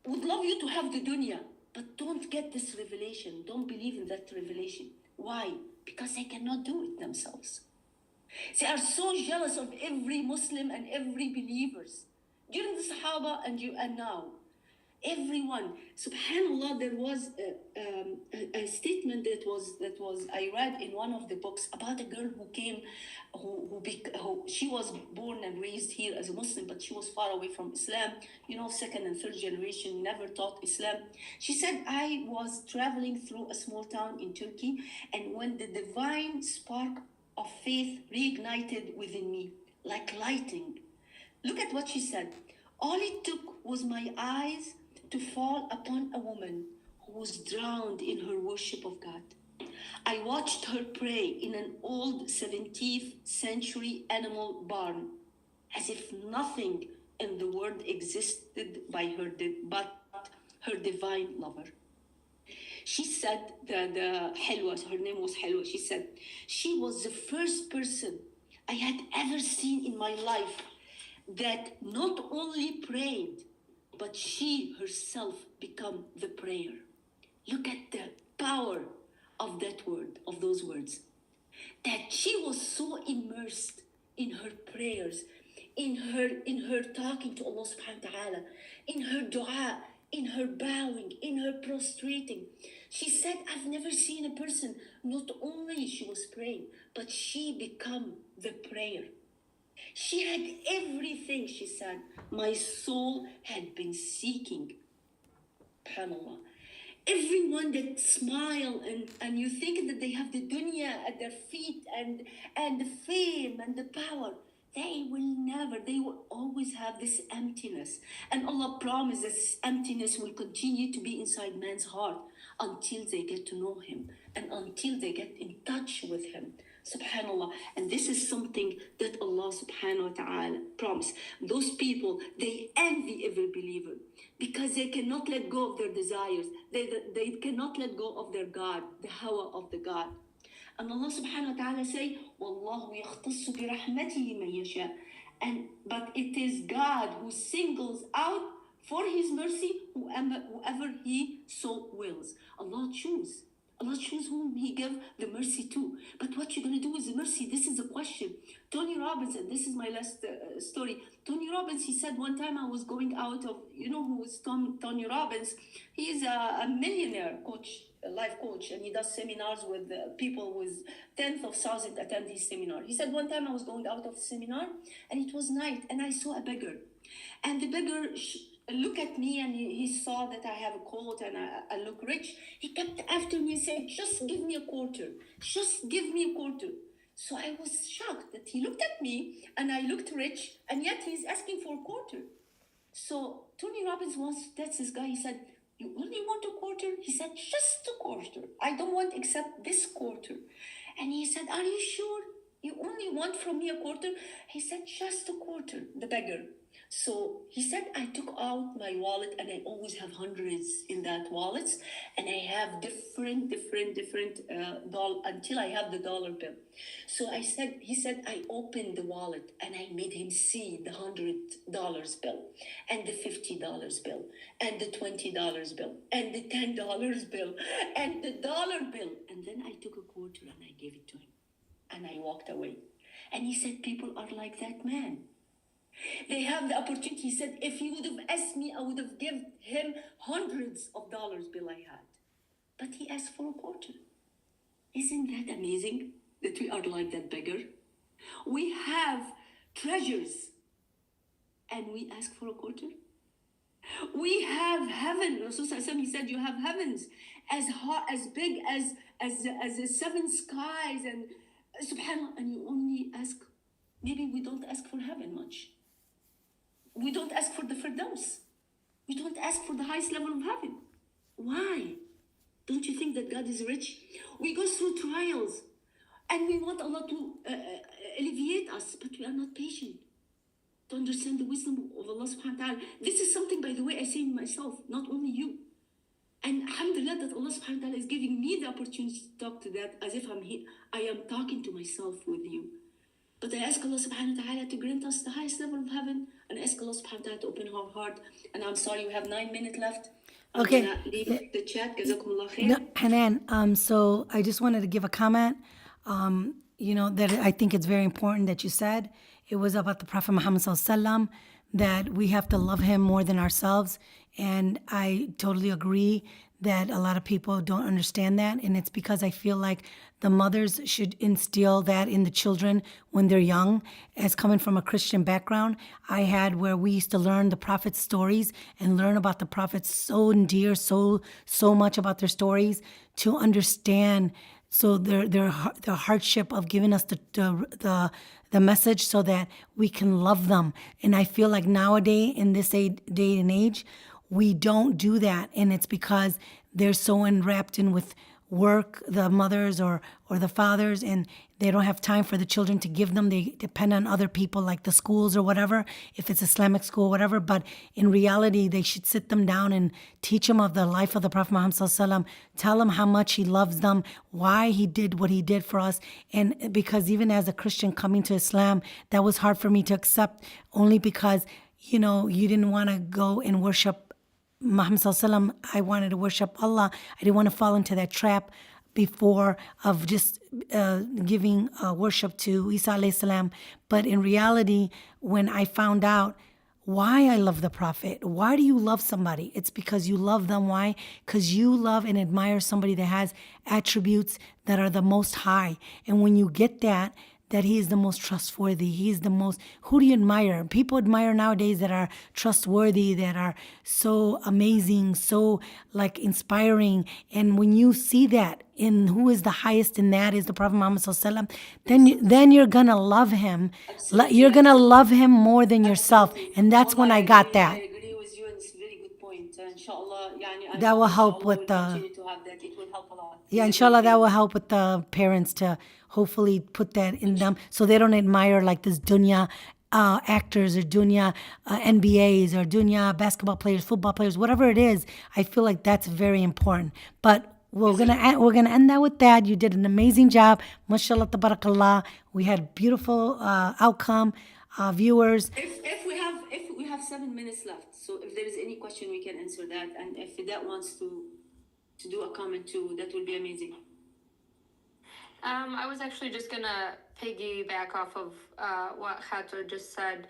C: would love you to have the dunya, but don't get this revelation. Don't believe in that revelation. Why? Because they cannot do it themselves. They are so jealous of every Muslim and every believers. During the Sahaba and now, everyone. Subhanallah, there was a statement that was I read in one of the books about a girl who came, who she was born and raised here as a Muslim, but she was far away from Islam. Second and third generation, never taught Islam. She said, I was traveling through a small town in Turkey, and when the divine spark of faith reignited within me, like lighting. Look at what she said. All it took was my eyes to fall upon a woman who was drowned in her worship of God. I watched her pray in an old 17th century animal barn, as if nothing in the world existed but her divine lover. She said that Helwa, her name was Helwa, she said, she was the first person I had ever seen in my life that not only prayed, but she herself become the prayer. Look at the power of that word, of those words. That she was so immersed in her prayers, in her talking to Allah subhanahu wa ta'ala, in her dua, in her bowing, in her prostrating. She said, I've never seen a person, not only she was praying, but she become the prayer. She had everything, she said, my soul had been seeking. SubhanAllah. Everyone that smile and you think that they have the dunya at their feet and the fame and the power, they will always have this emptiness. And Allah promised this emptiness will continue to be inside man's heart until they get to know Him and until they get in touch with Him. Subhanallah. And this is something that Allah subhanahu wa ta'ala promised. Those people, they envy every believer because they cannot let go of their desires. They cannot let go of their God, the hawa of the God. And Allah subhanahu wa ta'ala say, وَاللَّهُ يَخْتَصُّ بِرَحْمَتِهِ مَنْ يَشَاءُ. But it is God who singles out for His mercy whoever He so wills. Allah choose whom He give the mercy to. But what you're going to do with the mercy, this is the question. Tony Robbins, and this is my last story. Tony Robbins, he said one time I was going out of, who is Tony Robbins? He is a millionaire coach, a life coach, and he does seminars with people with tens of thousands attend his seminar. He said one time I was going out of the seminar and it was night and I saw a beggar. And the beggar look at me and he saw that I have a coat and I look rich. He kept after me and said, just give me a quarter. Just give me a quarter. So I was shocked that he looked at me and I looked rich and yet he's asking for a quarter. So Tony Robbins that's this guy, he said, you only want a quarter? He said, just a quarter. I don't want except this quarter. And he said, are you sure? You only want from me a quarter? He said, just a quarter, the beggar. So he said, I took out my wallet and I always have hundreds in that wallet. And I have different dollar until I have the dollar bill. So he said, I opened the wallet and I made him see the $100 bill and the $50 bill and the $20 bill and the $10 bill and the dollar bill. And then I took a quarter and I gave it to him and I walked away. And he said, people are like that man. They have the opportunity. He said, if he would have asked me, I would have given him hundreds of dollars bill I had. But he asked for a quarter. Isn't that amazing that we are like that beggar? We have treasures and we ask for a quarter. We have heaven. Rasulullah he said, you have heavens as big as the seven skies and subhanAllah, and you only ask. Maybe we don't ask for heaven much. We don't ask for the Firdaus. We don't ask for the highest level of heaven. Why? Don't you think that God is rich? We go through trials and we want Allah to alleviate us, but we are not patient to understand the wisdom of Allah subhanahu wa ta'ala. This is something, by the way, I say myself, not only you. And alhamdulillah that Allah subhanahu wa ta'ala is giving me the opportunity to talk to that as if I'm here. I am talking to myself with you. But I ask Allah subhanahu wa ta'ala to grant us the highest level of heaven and ask Allah subhanahu wa ta'ala to open her heart. And I'm sorry, we have 9 minutes left.
B: Okay.
C: I'm gonna leave the chat. Jazkallahkheir.
B: No, Hanan, so I just wanted to give a comment. That I think it's very important that you said. It was about the Prophet Muhammad Sallallahu Alaihi Wasallam, that we have to love him more than ourselves. And I totally agree that a lot of people don't understand that. And it's because I feel like the mothers should instill that in the children when they're young. As coming from a Christian background, I had where we used to learn the Prophet's stories and learn about the Prophets so dear, so much about their stories to understand. So their hardship of giving us the message so that we can love them. And I feel like nowadays in this day and age, we don't do that. And it's because they're so enwrapped in with work, the mothers or the fathers, and they don't have time for the children to give them. They depend on other people like the schools or whatever, if it's Islamic school, whatever. But in reality, they should sit them down and teach them of the life of the Prophet Muhammad Sallallahu Alaihi Wasallam, tell them how much he loves them, why he did what he did for us. And because even as a Christian coming to Islam, that was hard for me to accept, only because, you didn't want to go and worship Muhammad Sallallahu Alaihi Wasallam. I wanted to worship Allah. I didn't want to fall into that trap before of just giving worship to Isa alayhi salam. But in reality, when I found out why I love the Prophet, why do you love somebody? It's because you love them. Why? Because you love and admire somebody that has attributes that are the most high. And when you get that he is the most trustworthy. He's the most, who do you admire? People admire nowadays that are trustworthy, that are so amazing, so like inspiring. And when you see that in who is the highest in that is the Prophet Muhammad Sallallahu Alaihi Wasallam, then you're going to love him. You're going to love him more than yourself. And that's when I got that.
C: I agree with you, and it's a very good point. Inshallah,
B: that will help with the...
C: It will help a lot.
B: Yeah, inshallah, that will help with the parents to hopefully put that in them so they don't admire like this dunya actors or dunya NBAs or dunya basketball players, football players, whatever it is. I feel like that's very important. But we're gonna end that with that. You did an amazing job, mashallah, tabarakallah. We had beautiful outcome, viewers.
C: If we have 7 minutes left, so if there is any question, we can answer that. And if that wants to do a comment too, that would be amazing.
A: I was actually just gonna piggyback off of what Khater just said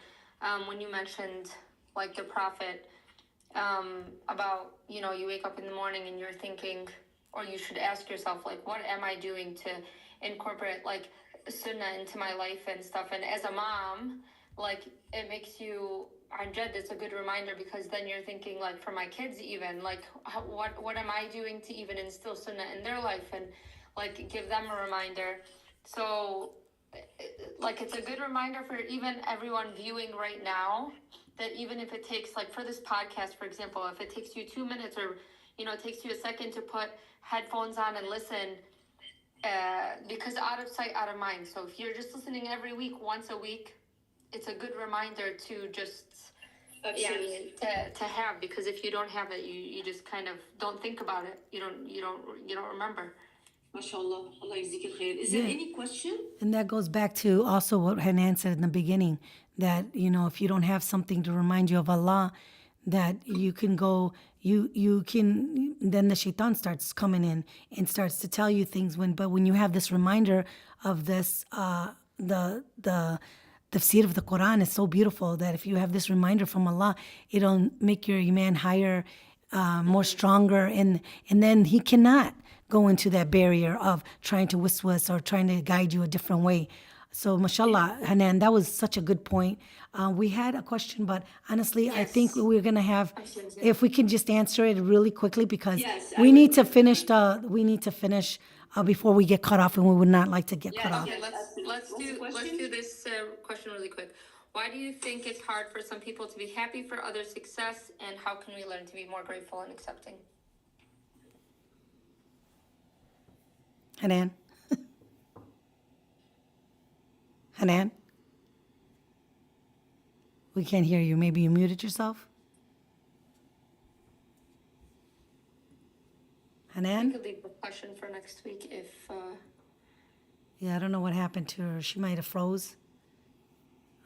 A: when you mentioned like the Prophet about, you wake up in the morning and you're thinking, or you should ask yourself, like, what am I doing to incorporate like sunnah into my life and stuff? And as a mom, like, it makes you, it's a good reminder, because then you're thinking, like, for my kids even, like, what am I doing to even instill sunnah in their life and like give them a reminder. So like, it's a good reminder for even everyone viewing right now, that even if it takes, like for this podcast, for example, if it takes you 2 minutes or, it takes you a second to put headphones on and listen, because out of sight, out of mind. So if you're just listening every week, once a week, it's a good reminder to just, to have, because if you don't have it, you just kind of don't think about it. You don't remember.
C: MashaAllah, Allah Jazkallahkheir. Is there any question?
B: And that goes back to also what Hanan said in the beginning, that, if you don't have something to remind you of Allah, that you can go, you can, then the shaitan starts coming in and starts to tell you things. But when you have this reminder of this, the Tafseer of the Quran is so beautiful that if you have this reminder from Allah, it'll make your iman higher, more stronger, and then he cannot go into that barrier of trying to waswas or trying to guide you a different way. So, mashallah, Hanan, that was such a good point. We had a question, but honestly, yes. I think we're going to have, if we can just answer it really quickly, because we need to finish before we get cut off, and we would not like to get cut off.
A: Okay, let's do this question really quick. Why do you think it's hard for some people to be happy for others' success, and how can we learn to be more grateful and accepting?
B: Hanan? Hanan? We can't hear you. Maybe you muted yourself? Hanan?
A: We could leave the question for next week if...
B: Yeah, I don't know what happened to her. She might have froze.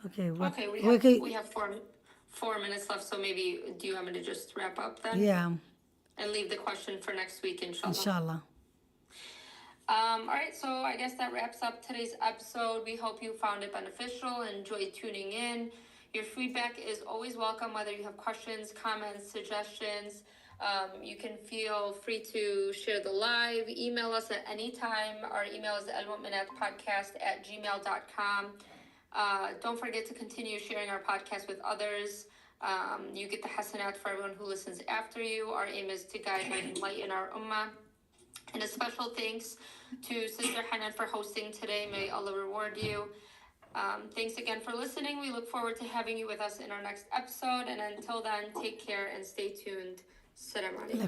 B: Okay.
A: We have 4 minutes left, so maybe do you want me to just wrap up then?
B: Yeah,
A: And leave the question for next week, inshallah.
B: inshallah.
A: All right, so I guess that wraps up today's episode. We hope you found it beneficial and enjoyed tuning in. Your feedback is always welcome, whether you have questions, comments, suggestions. You can feel free to share the live. Email us at any time. Our email is Al-Muminat Podcast at gmail.com. Don't forget to continue sharing our podcast with others. You get the hasanat for everyone who listens after you. Our aim is to guide and enlighten our ummah. And a special thanks to Sister Hanan for hosting today. May Allah reward you. Thanks again for listening. We look forward to having you with us in our next episode. And until then, take care and stay tuned. Assalamu alaikum.